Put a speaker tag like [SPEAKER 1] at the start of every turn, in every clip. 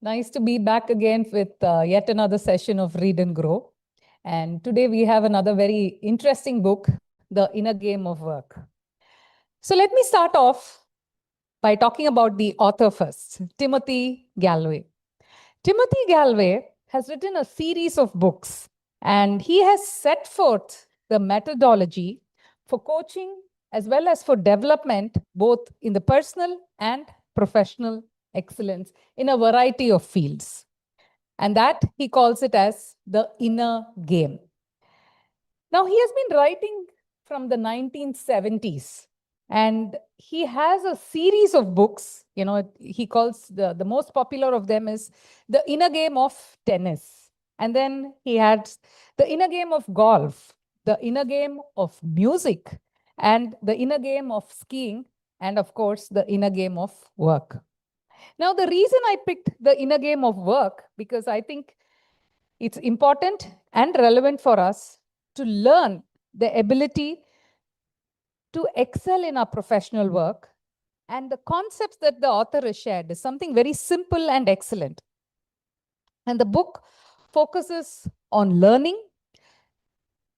[SPEAKER 1] Nice to be back again with yet another session of Read and Grow. And today we have another very interesting book, The Inner Game of Work. So let me start off by talking about the author first, Timothy Galway. Timothy Galway has written a series of books, and he has set forth the methodology for coaching as well as for development, both in the personal and professional excellence in a variety of fields. And that he calls it as the inner game. Now, he has been writing from the 1970s, and he has a series of books. He calls the most popular of them is The Inner Game of Tennis. And then he had The Inner Game of Golf, The Inner Game of Music, and The Inner Game of Skiing, and of course, The Inner Game of Work. Now, the reason I picked The Inner Game of Work, because I think it's important and relevant for us to learn the ability to excel in our professional work. And the concepts that the author has shared is something very simple and excellent. And the book focuses on learning,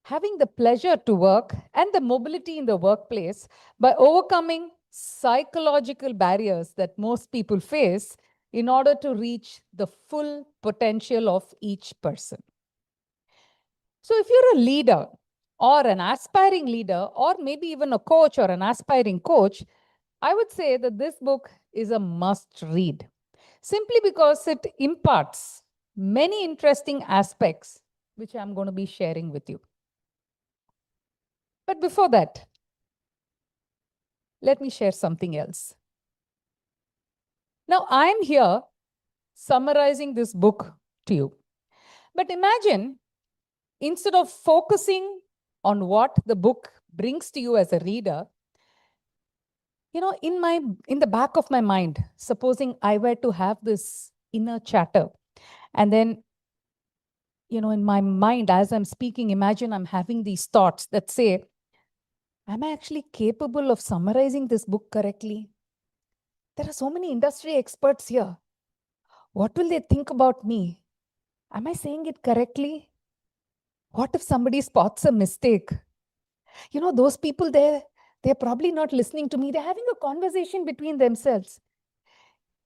[SPEAKER 1] having the pleasure to work, and the mobility in the workplace by overcoming psychological barriers that most people face in order to reach the full potential of each person. So if you're a leader or an aspiring leader, or maybe even a coach or an aspiring coach, I would say that this book is a must read, simply because it imparts many interesting aspects, which I'm going to be sharing with you. But before that, let me share something else. Now, I'm here summarizing this book to you. But imagine, instead of focusing on what the book brings to you as a reader, in the back of my mind, supposing I were to have this inner chatter, and then, in my mind, as I'm speaking, imagine I'm having these thoughts that say, am I actually capable of summarizing this book correctly? There are so many industry experts here. What will they think about me? Am I saying it correctly? What if somebody spots a mistake? Those people there, they're probably not listening to me. They're having a conversation between themselves.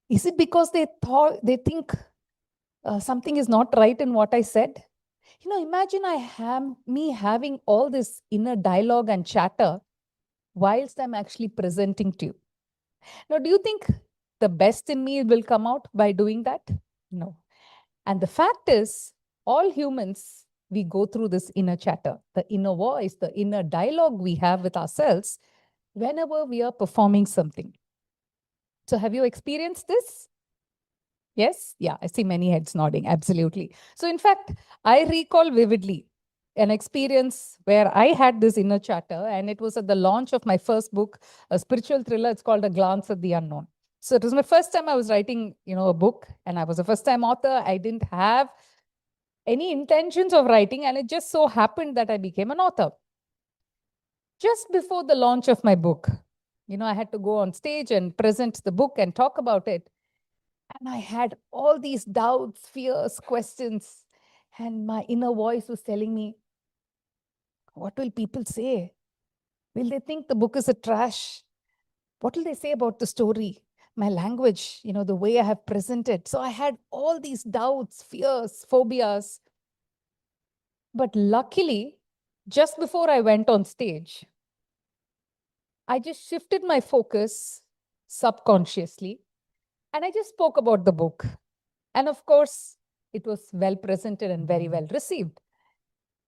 [SPEAKER 1] Is it because they think something is not right in what I said? Imagine me having all this inner dialogue and chatter whilst I'm actually presenting to you. Now, do you think the best in me will come out by doing that? No. And the fact is, all humans, we go through this inner chatter, the inner voice, the inner dialogue we have with ourselves whenever we are performing something. So have you experienced this? Yes? Yeah, I see many heads nodding. Absolutely. So in fact, I recall vividly an experience where I had this inner chatter, and it was at the launch of my first book, a spiritual thriller. It's called A Glance at the Unknown. So it was my first time I was writing, a book, and I was a first-time author. I didn't have any intentions of writing, and it just so happened that I became an author. Just before the launch of my book, I had to go on stage and present the book and talk about it. And I had all these doubts, fears, questions. And my inner voice was telling me, what will people say? Will they think the book is a trash? What will they say about the story? My language, the way I have presented. So I had all these doubts, fears, phobias. But luckily, just before I went on stage, I just shifted my focus subconsciously, and I just spoke about the book. And of course, it was well presented and very well received.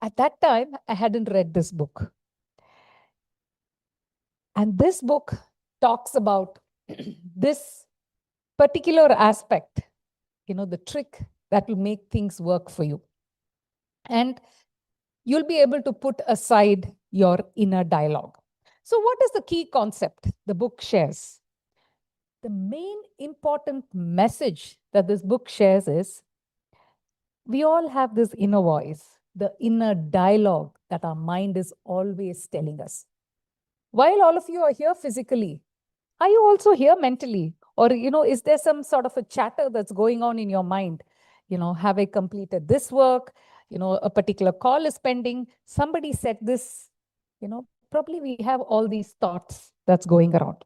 [SPEAKER 1] At that time, I hadn't read this book. And this book talks about this particular aspect, the trick that will make things work for you. And you'll be able to put aside your inner dialogue. So what is the key concept the book shares? The main important message that this book shares is, we all have this inner voice, the inner dialogue that our mind is always telling us. While all of you are here physically, are you also here mentally? Or, is there some sort of a chatter that's going on in your mind? Have I completed this work? A particular call is pending. Somebody said this. Probably we have all these thoughts that's going around.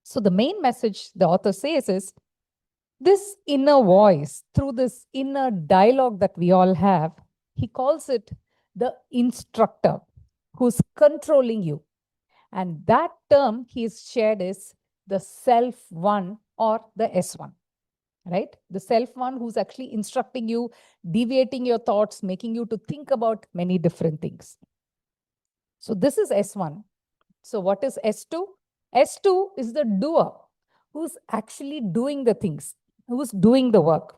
[SPEAKER 1] So the main message the author says is this inner voice, through this inner dialogue that we all have, he calls it the instructor who's controlling you. And that term he's shared is the self one or the S1, right? The self one who's actually instructing you, deviating your thoughts, making you to think about many different things. So this is S1. So what is S2? S2 is the doer who's actually doing the things, who's doing the work.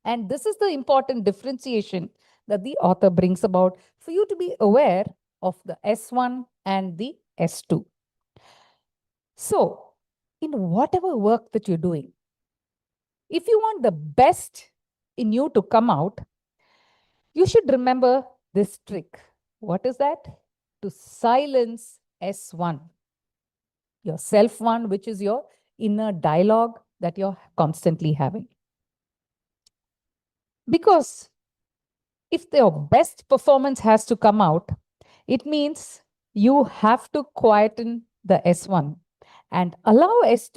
[SPEAKER 1] And this is the important differentiation that the author brings about for you to be aware of the S1 and the S2. So, in whatever work that you're doing, if you want the best in you to come out, you should remember this trick. What is that? To silence S1, your self one, which is your inner dialogue that you're constantly having. Because if your best performance has to come out, it means you have to quieten the S1 and allow S2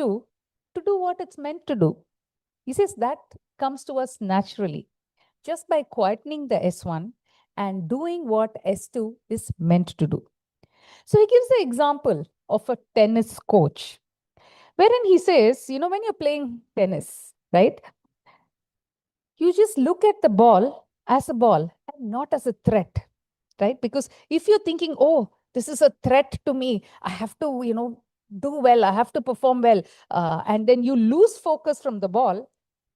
[SPEAKER 1] to do what it's meant to do. He says that comes to us naturally, just by quietening the S1 and doing what S2 is meant to do. So he gives the example of a tennis coach, wherein he says, when you're playing tennis, right, you just look at the ball as a ball and not as a threat, right? Because if you're thinking, oh, this is a threat to me, I have to, do well, I have to perform well, and then you lose focus from the ball,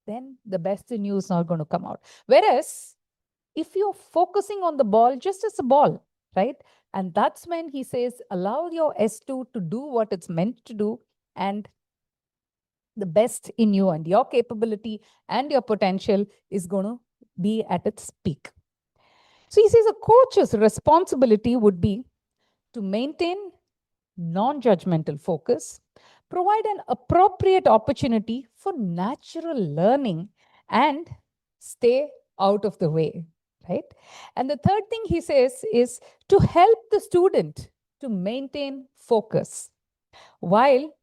[SPEAKER 1] then the best in you is not going to come out. Whereas if you're focusing on the ball just as a ball, right? And that's when he says, allow your S2 to do what it's meant to do, and the best in you and your capability and your potential is going to be at its peak. So he says a coach's responsibility would be to maintain non-judgmental focus, provide an appropriate opportunity for natural learning, and stay out of the way, right? And the third thing he says is to help the student to maintain focus while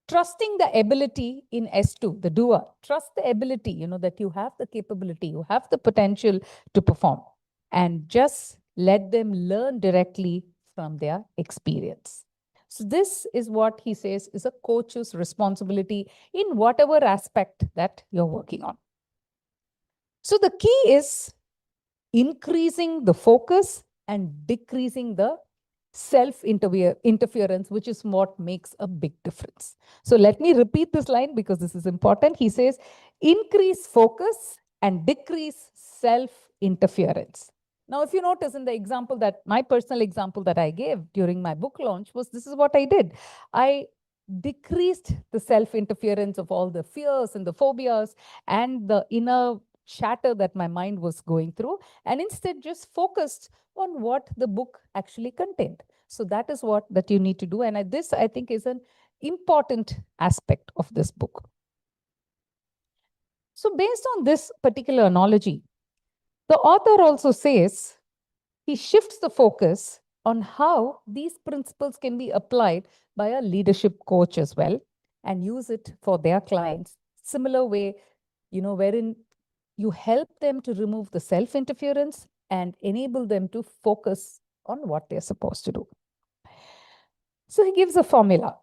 [SPEAKER 1] trusting the ability in S2, the doer. Trust the ability, that you have the capability, you have the potential to perform, and just let them learn directly from their experience. So this is what he says is a coach's responsibility in whatever aspect that you're working on. So the key is increasing the focus and decreasing the self-interference, which is what makes a big difference. So let me repeat this line because this is important. He says, increase focus and decrease self-interference. Now, if you notice in the example that my personal example that I gave during my book launch was, this is what I did. I decreased the self-interference of all the fears and the phobias and the inner chatter that my mind was going through, and instead just focused on what the book actually contained. So that is what that you need to do. And this, I think, is an important aspect of this book. So based on this particular analogy, the author also says he shifts the focus on how these principles can be applied by a leadership coach as well and use it for their clients. Similar way, wherein you help them to remove the self-interference and enable them to focus on what they're supposed to do. So he gives a formula.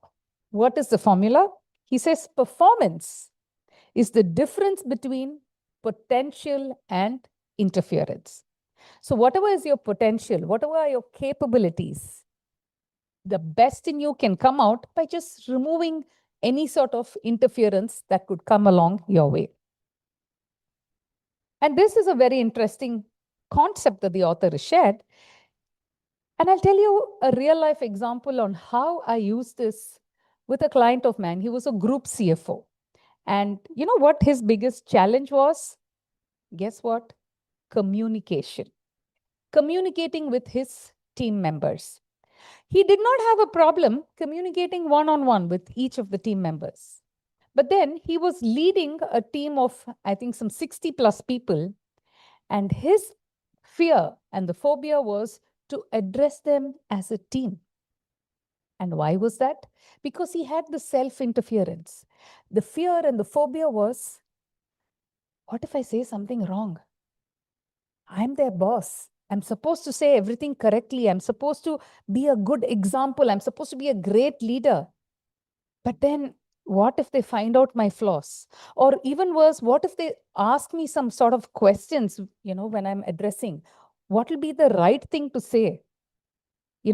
[SPEAKER 1] What is the formula? He says performance is the difference between potential and interference. So whatever is your potential, whatever are your capabilities, the best in you can come out by just removing any sort of interference that could come along your way. And this is a very interesting concept that the author has shared. And I'll tell you a real life example on how I used this with a client of mine. He was a group CFO. And you know what his biggest challenge was? Guess what? Communication. Communicating with his team members. He did not have a problem communicating one-on-one with each of the team members. But then he was leading a team of, I think, some 60 plus people. And his fear and the phobia was to address them as a team. And why was that? Because he had the self-interference. The fear and the phobia was, what if I say something wrong? I'm their boss. I'm supposed to say everything correctly. I'm supposed to be a good example. I'm supposed to be a great leader. But then what if they find out my flaws? Or even worse, what if they ask me some sort of questions, when I'm addressing? What will be the right thing to say?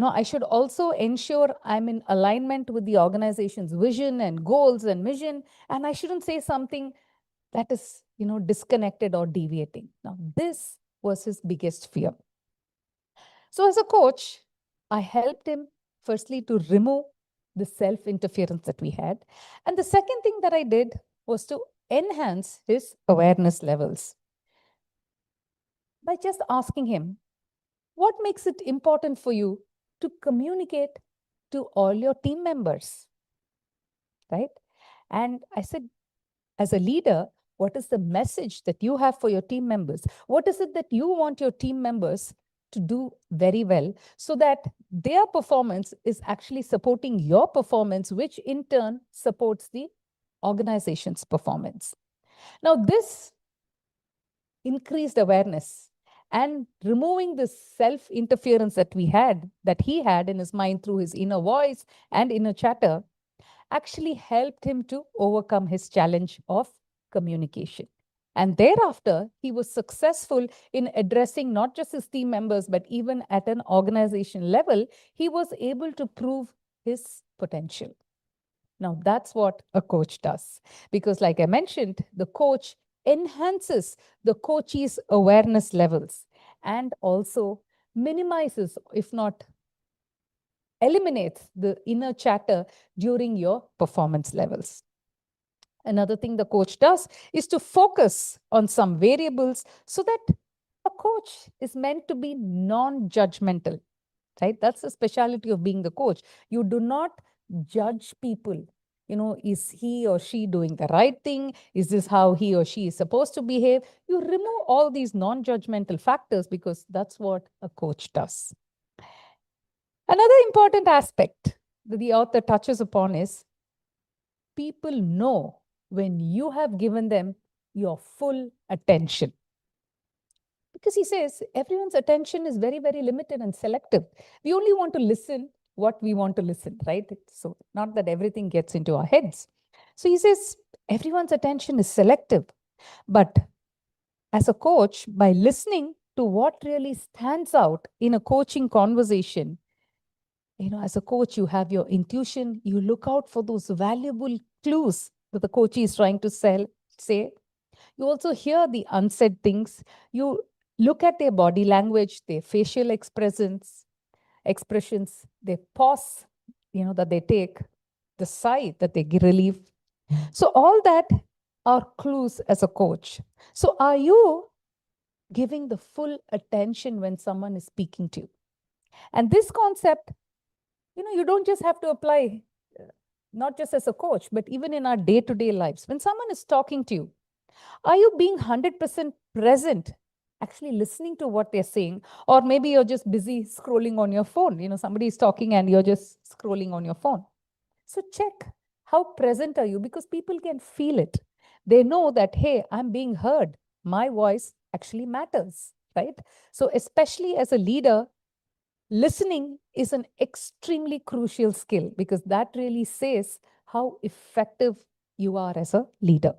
[SPEAKER 1] I should also ensure I'm in alignment with the organization's vision and goals and mission. And I shouldn't say something that is, disconnected or deviating. Now, this was his biggest fear. So as a coach, I helped him firstly to remove the self-interference that we had. And the second thing that I did was to enhance his awareness levels by just asking him, what makes it important for you to communicate to all your team members, right? And I said, as a leader, what is the message that you have for your team members? What is it that you want your team members to do very well so that their performance is actually supporting your performance, which in turn supports the organization's performance? Now, this increased awareness and removing the self-interference that he had in his mind through his inner voice and inner chatter actually helped him to overcome his challenge of communication. And thereafter, he was successful in addressing not just his team members, but even at an organization level, he was able to prove his potential. Now, that's what a coach does. Because like I mentioned, the coach enhances the coachee's awareness levels and also minimizes, if not eliminates, the inner chatter during your performance levels. Another thing the coach does is to focus on some variables so that a coach is meant to be non-judgmental, right? That's the specialty of being the coach. You do not judge people. Is he or she doing the right thing? Is this how he or she is supposed to behave? You remove all these non-judgmental factors because that's what a coach does. Another important aspect that the author touches upon is people know when you have given them your full attention. Because he says everyone's attention is very, very limited and selective. We only want to listen what we want to listen, right? So not that everything gets into our heads. So he says everyone's attention is selective. But as a coach, by listening to what really stands out in a coaching conversation, as a coach, you have your intuition, you look out for those valuable clues that the coach is trying to say. You also hear the unsaid things. You look at their body language, their facial expressions, their pause, that they take, the sigh that they relieve. So all that are clues as a coach. So are you giving the full attention when someone is speaking to you? And this concept, you don't just have to apply, not just as a coach, but even in our day-to-day lives. When someone is talking to you, are you being 100% present, actually listening to what they're saying? Or maybe you're just busy scrolling on your phone. Somebody is talking and you're just scrolling on your phone. So check, how present are you? Because people can feel it. They know that, hey, I'm being heard. My voice actually matters, right? So especially as a leader, listening is an extremely crucial skill because that really says how effective you are as a leader.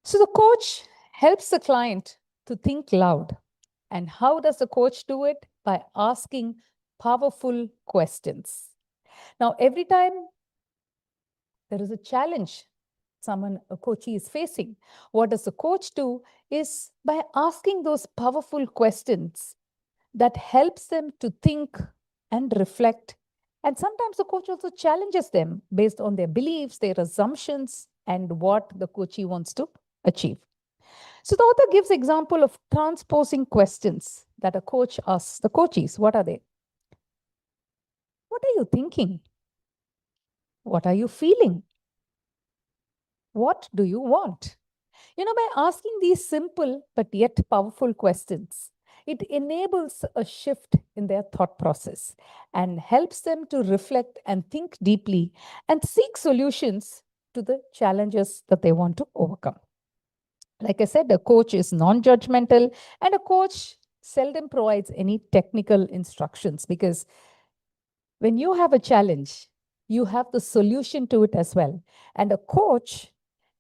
[SPEAKER 1] So the coach helps the client to think loud. And how does the coach do it? By asking powerful questions. Now, every time there is a challenge a coachee is facing, what does the coach do is by asking those powerful questions that helps them to think and reflect. And sometimes the coach also challenges them based on their beliefs, their assumptions, and what the coachee wants to achieve. So the author gives example of transposing questions that a coach asks the coachees. What are they? What are you thinking? What are you feeling? What do you want? By asking these simple but yet powerful questions, it enables a shift in their thought process and helps them to reflect and think deeply and seek solutions to the challenges that they want to overcome. Like I said, a coach is non judgmental, and a coach seldom provides any technical instructions because when you have a challenge, you have the solution to it as well. And a coach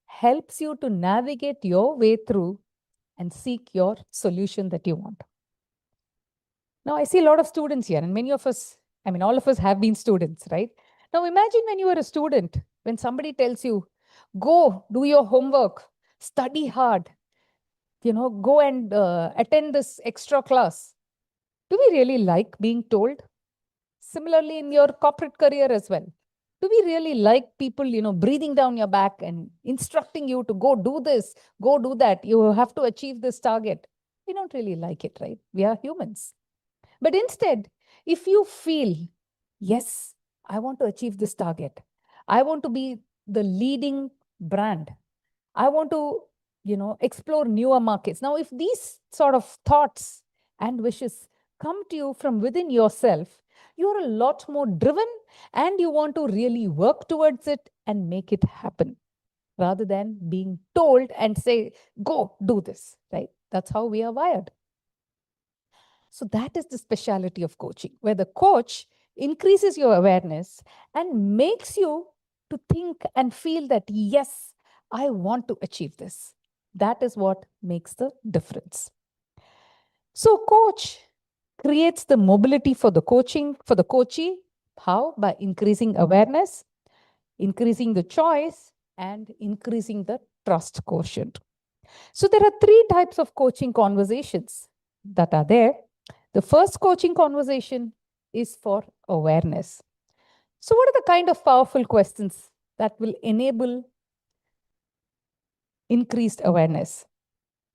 [SPEAKER 1] helps you to navigate your way through and seek your solution that you want. Now, I see a lot of students here, and many of us, all of us have been students, right? Now, imagine when you were a student, when somebody tells you, go do your homework, study hard, go and attend this extra class. Do we really like being told? Similarly, in your corporate career as well. Do we really like people, breathing down your back and instructing you to go do this, go do that? You have to achieve this target. We don't really like it, right? We are humans. But instead, if you feel, yes, I want to achieve this target, I want to be the leading brand, I want to, explore newer markets. Now, if these sort of thoughts and wishes come to you from within yourself, you're a lot more driven and you want to really work towards it and make it happen rather than being told and say, go do this, right? That's how we are wired. So that is the speciality of coaching, where the coach increases your awareness and makes you to think and feel that, yes, I want to achieve this. That is what makes the difference. So coach creates the mobility for the coachee. How? By increasing awareness, increasing the choice, and increasing the trust quotient. So there are three types of coaching conversations that are there. The first coaching conversation is for awareness. So what are the kind of powerful questions that will enable increased awareness?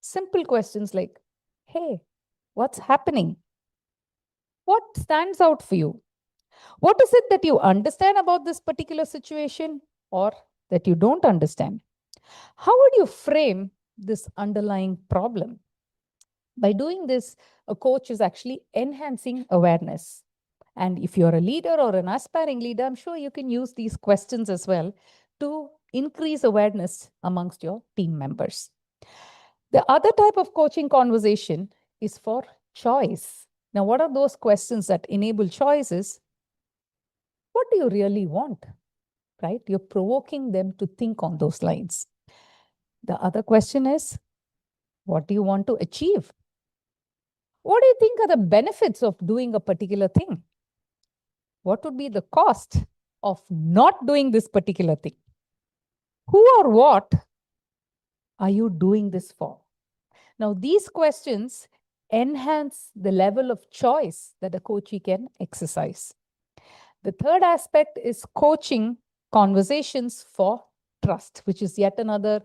[SPEAKER 1] Simple questions like, hey, what's happening? What stands out for you? What is it that you understand about this particular situation or that you don't understand? How would you frame this underlying problem? By doing this, a coach is actually enhancing awareness. And if you're a leader or an aspiring leader, I'm sure you can use these questions as well to increase awareness amongst your team members. The other type of coaching conversation is for choice. Now, what are those questions that enable choices? What do you really want? Right? You're provoking them to think on those lines. The other question is, what do you want to achieve? What do you think are the benefits of doing a particular thing? What would be the cost of not doing this particular thing? Who or what are you doing this for? Now, these questions enhance the level of choice that a coachee can exercise. The third aspect is coaching conversations for trust, which is yet another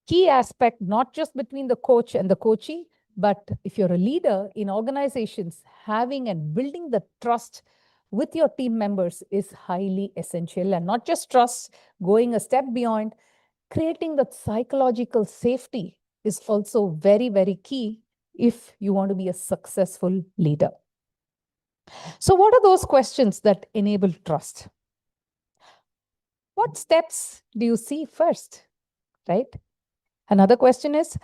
[SPEAKER 1] key aspect, not just between the coach and the coachee, but if you're a leader in organizations, having and building the trust with your team members is highly essential. And not just trust, going a step beyond, creating that psychological safety is also very, very key if you want to be a successful leader. So what are those questions that enable trust? What steps do you see first, right? Another question is,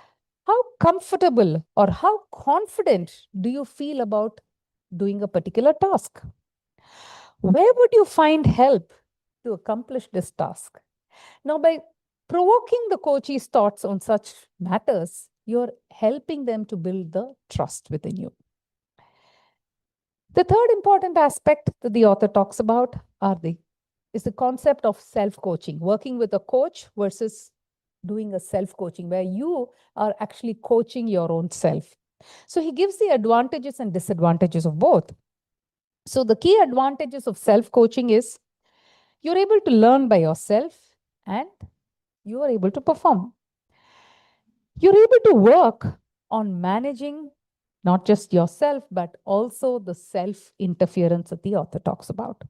[SPEAKER 1] how comfortable or how confident do you feel about doing a particular task? Where would you find help to accomplish this task? Now, by provoking the coachee's thoughts on such matters, you're helping them to build the trust within you. The third important aspect that the author talks about is the concept of self-coaching, working with a coach versus doing a self-coaching, where you are actually coaching your own self. So he gives the advantages and disadvantages of both. So the key advantages of self-coaching is you're able to learn by yourself and you are able to perform. You're able to work on managing not just yourself, but also the self interference that the author talks about.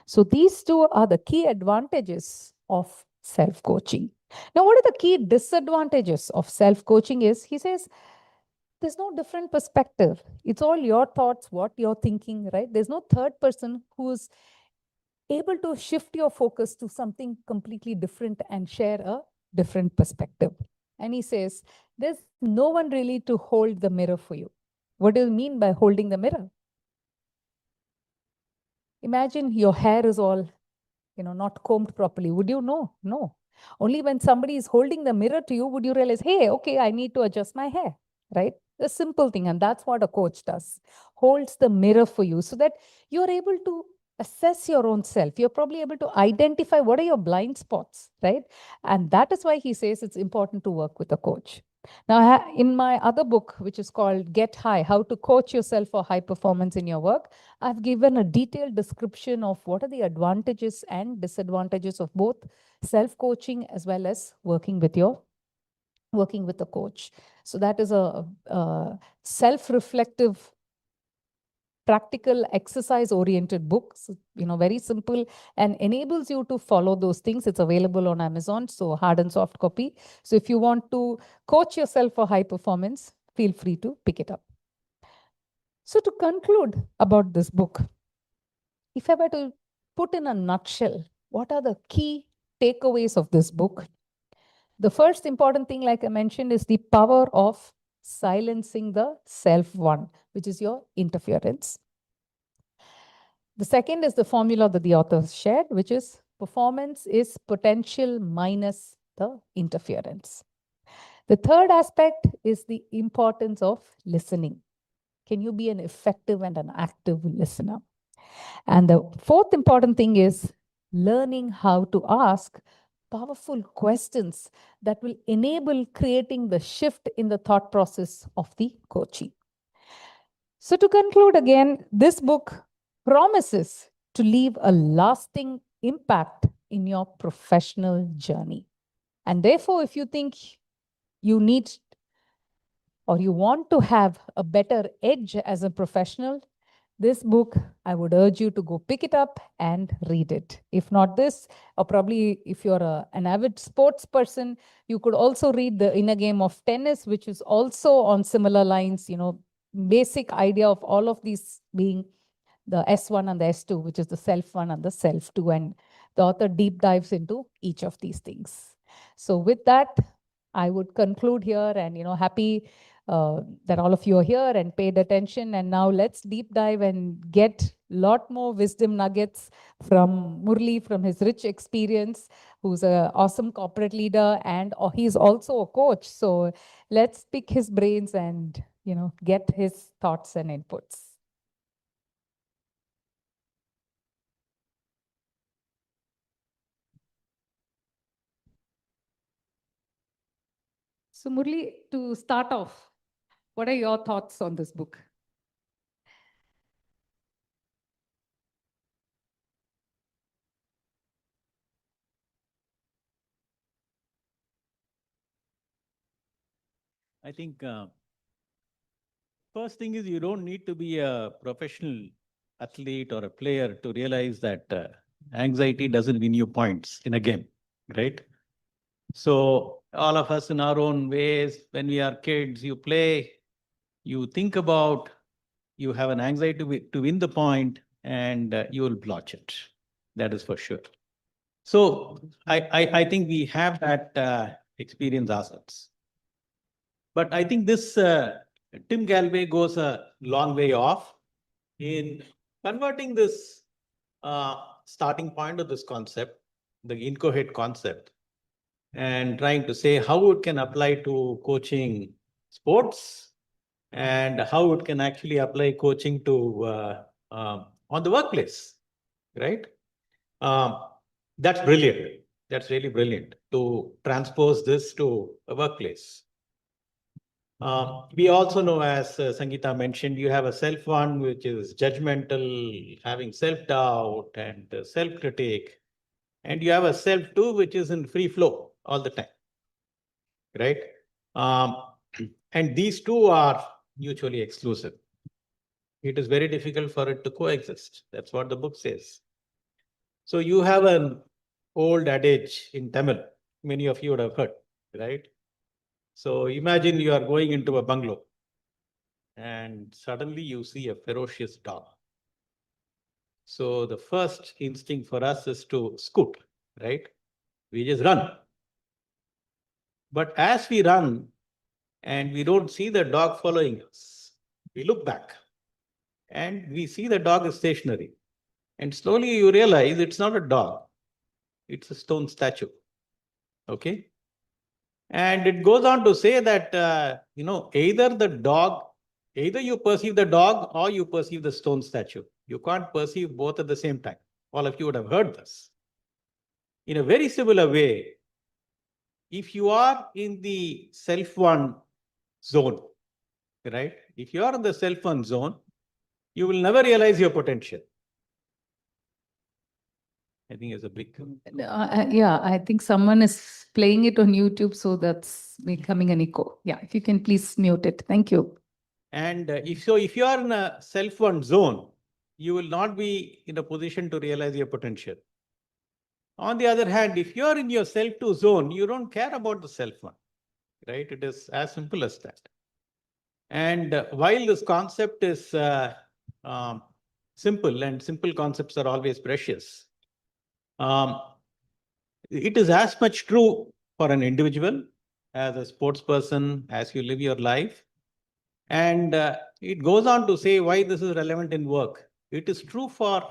[SPEAKER 1] So these two are the key advantages of self coaching. Now, what are the key disadvantages of self coaching? Is he says there's no different perspective. It's all your thoughts, what you're thinking, right? There's no third person who's able to shift your focus to something completely different and share a different perspective. And he says, there's no one really to hold the mirror for you. What do you mean by holding the mirror? Imagine your hair is all, not combed properly. Would you know? No. Only when somebody is holding the mirror to you would you realize, hey, okay, I need to adjust my hair, right? A simple thing. And that's what a coach does. Holds the mirror for you so that you're able to assess your own self. You're probably able to identify what are your blind spots, right? And that is why he says it's important to work with a coach. Now, in my other book, which is called Get High, How to Coach Yourself for High Performance in Your Work, I've given a detailed description of what are the advantages and disadvantages of both self-coaching as well as working with a coach. So that is a self-reflective, practical, exercise-oriented book. So, very simple and enables you to follow those things. It's available on Amazon, so hard and soft copy. So if you want to coach yourself for high performance, feel free to pick it up. So to conclude about this book, if I were to put in a nutshell, what are the key takeaways of this book? The first important thing, like I mentioned, is the power of silencing the self one, which is your interference. The second is the formula that the author shared, which is performance is potential minus the interference. The third aspect is the importance of listening. Can you be an effective and an active listener? And the fourth important thing is learning how to ask powerful questions that will enable creating the shift in the thought process of the coaching. So to conclude again, this book promises to leave a lasting impact in your professional journey. And therefore, if you think you need or you want to have a better edge as a professional, this book, I would urge you to go pick it up and read it. If not this, or probably if you're an avid sports person, you could also read The Inner Game of Tennis, which is also on similar lines, basic idea of all of these being the S1 and the S2, which is the self one and the self two. And the author deep dives into each of these things. So with that, I would conclude here and, happy that all of you are here and paid attention. And now let's deep dive and get a lot more wisdom nuggets from Murli, from his rich experience, who's an awesome corporate leader and he's also a coach. So let's pick his brains and, get his thoughts and inputs. So Murli, to start off, what are your thoughts on this book?
[SPEAKER 2] I think first thing is you don't need to be a professional athlete or a player to realize that anxiety doesn't win you points in a game, right? So all of us in our own ways, when we are kids, you play, you think about, you have an anxiety to win the point, and you will blotch it. That is for sure. So I think we have that experience ourselves. But I think this Tim Galway goes a long way off in converting this starting point of this concept, the incoherent concept, and trying to say how it can apply to coaching sports and how it can actually apply coaching to on the workplace, right? Um, that's brilliant. That's really brilliant to transpose this to a workplace. We also know, as Sangeeta mentioned, you have a self one, which is judgmental, having self doubt and self critique. And you have a self two, which is in free flow all the time, right? Um, and these two are mutually exclusive. It is very difficult for it to coexist. That's what the book says. So you have an old adage in Tamil, many of you would have heard, right? So imagine you are going into a bungalow and suddenly you see a ferocious dog. So the first instinct for us is to scoot, right? We just run. But as we run and we don't see the dog following us, we look back and we see the dog is stationary. And slowly you realize it's not a dog, it's a stone statue. Okay. And it goes on to say that, either you perceive the dog or you perceive the stone statue. You can't perceive both at the same time. All of you would have heard this. In a very similar way, if you are in the self-one zone, right? If you are in the self-one zone, you will never realize your potential. I think it's a big.
[SPEAKER 1] Yeah, I think someone is playing it on YouTube, so that's becoming an echo. Yeah, if you can please mute it. Thank you.
[SPEAKER 2] And if you are in a self-one zone, you will not be in a position to realize your potential. On the other hand, if you are in your self-two zone, you don't care about the self-one, right? It is as simple as that. And while this concept is simple, and simple concepts are always precious, it is as much true for an individual, as a sports person, as you live your life. And it goes on to say why this is relevant in work. It is true for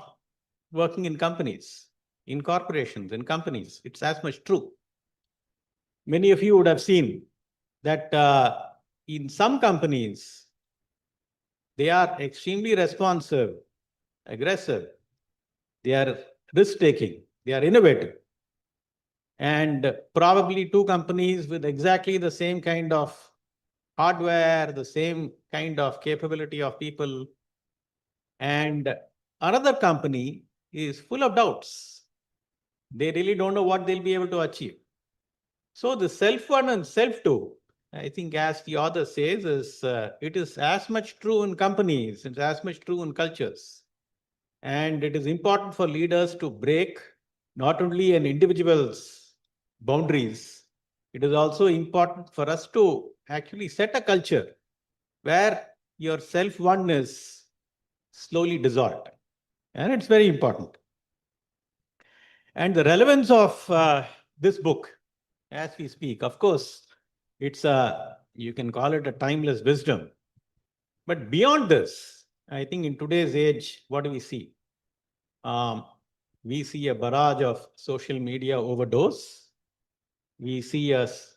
[SPEAKER 2] working in companies, in corporations, in companies. It's as much true. Many of you would have seen that in some companies, they are extremely responsive, aggressive, they are risk-taking, they are innovative. And probably two companies with exactly the same kind of hardware, the same kind of capability of people. And another company is full of doubts. They really don't know what they'll be able to achieve. So the self-one and self-two, I think as the author says, is it is as much true in companies, it's as much true in cultures. And it is important for leaders to break not only an individual's boundaries, it is also important for us to actually set a culture where your self-one is slowly dissolved. And it's very important. And the relevance of this book, as we speak, of course, it's you can call it a timeless wisdom. But beyond this, I think in today's age, what do we see? We see a barrage of social media overdose. We see a